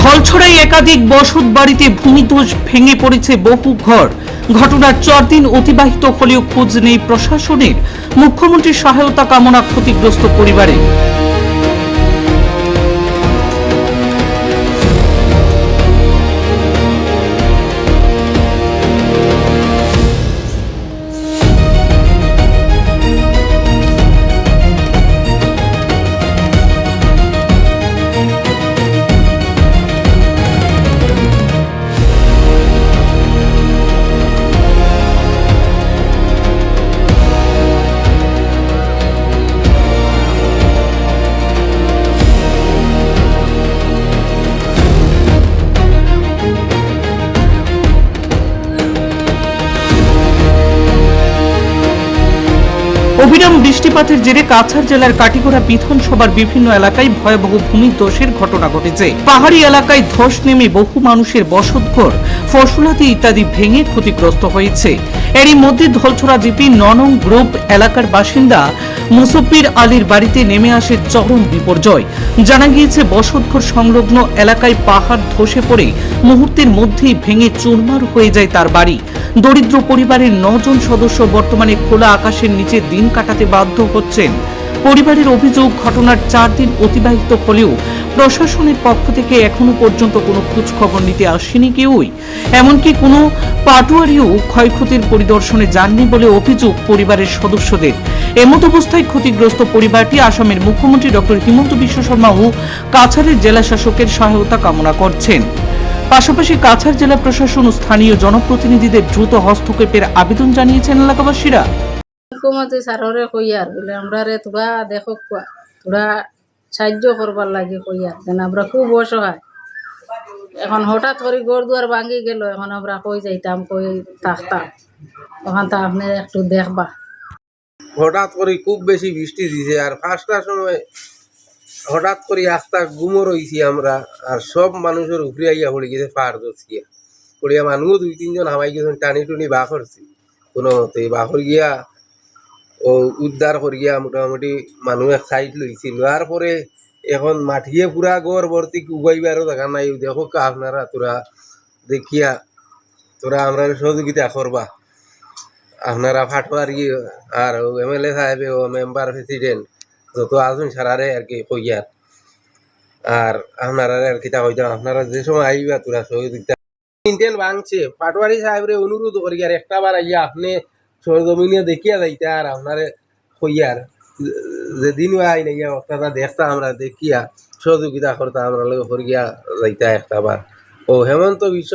ধলছড়ায় একাধিক বসত বাড়িতে ভূমিধস ভেঙে পড়েছে বহু ঘর। ঘটনার 4 দিন অতিবাহিত হলেও খোঁজ নেই প্রশাসনের। মুখ্যমন্ত্রীর সহায়তা কামনা ক্ষতিগ্রস্ত পরিবারে। অবিরাম বৃষ্টিপাতের জেরে কাছাড় জেলার কাটিগড়া বিধানসভার বিভিন্ন এলাকায় ভয়াবহ ভূমিধসের ঘটনা ঘটেছে। পাহাড়ি এলাকায় ধস নেমে বহু মানুষের বসতঘর, ফসলাদি ইত্যাদি ভেঙে ক্ষতিগ্রস্ত হয়েছে। এরই মধ্যে ধলছড়া জিপি 9 নং গ্রুপ এলাকার বাসিন্দা মুসব্বির আলীর বাড়িতে নেমে আসে চরম বিপর্যয়। জানা গিয়েছে বসতঘর সংলগ্ন এলাকায় পাহাড় ধসে পড়ে মুহূর্তের মধ্যেই ভেঙে চুরমার হয়ে যায় তার বাড়ি। দরিদ্র পরিবারের 9 জন সদস্য বর্তমানে খোলা আকাশের নিচে দিন কাটাতে বাধ্য হচ্ছেন। পরিবারের অভিযোগ, ঘটনার 4 দিন অতিবাহিত হলেও প্রশাসনের পক্ষ থেকে এখনো পর্যন্ত কোনো খোঁজ খবর নিতে আসেনি কেউই। এমনকি কোনো পাটোয়ারিও ক্ষয়ক্ষতির পরিদর্শনে যাননি বলে অভিযোগ পরিবারের সদস্যদের। এমত অবস্থায় ক্ষতিগ্রস্ত পরিবারটি আসামের মুখ্যমন্ত্রী ডক্টর হিমন্ত বিশ্ব শর্মা ও কাছাড়ের জেলা শাসকের সহায়তা কামনা করছেন। পাশাপাশি কাছাড় জেলা প্রশাসন ও স্থানীয় জনপ্রতিনিধিদের দ্রুত হস্তক্ষেপের আবেদন জানিয়েছেন এলাকাবাসীরা। মুখ্যমন্ত্রী স্যাররে কইয়ার বলে আমরা রে তোরা দেখো তোরা সাহায্য করবার লাগে কইয়ার কেন আমরা খুব অসহায়। এখন হঠাৎ করে ঘর দুয়ার ভাঙি গেল, এখন আমরা কই যাইতাম, কই থাকতাম, তখন তা আপনি একটু দেখবা। হঠাৎ করে খুব বেশি বৃষ্টি দিছে আর 5টার সময় হঠাৎ করে আস্তা গুমর হইছি আমরা, আর সব মানুষের উপরে আইয়া পড়ে গেছে পাহাড় দোষিয়া পড়িয়া। মানুষ 2-3 জন হামাই গেছেন, টানি টুনি বা করছি কোনো মতে বাহর গিয়া ও উদ্ধার করিয়া মোটামুটি মানুষ এক সাইড লইছিল। আর পরে এখন মাঠিয়ে পুরা গড় ভর্তি উবাইবারও দেখা নাই। দেখো আপনারা তোরা দেখিয়া তোরা আমরা সহযোগিতা করবা। আপনারা ফাটবার আর MLA সাহেব ও মেম্বার প্রেসিডেন্ট যত আসুন সারারে আর কি কইয়ার, আর আপনারা আর কিতা কইতাম আপনারা যে সময় আইবা তোরা সহযোগিতা ইন্টেন ভাঙছে। পাটওয়ারি সাহেবরে অনুরোধ করি আর একটা বার আইয়া আপনি সরজমিনে দেখিয়া যাইতে, আর আপনারে কইয়ার যেদিন আই নাইয়া অর্থাৎ দেখতা আমরা দেখিয়া সহযোগিতা করতা আমরা লোক করিয়া যাইতা একটা বার। ও হেমন্ত বিশ্ব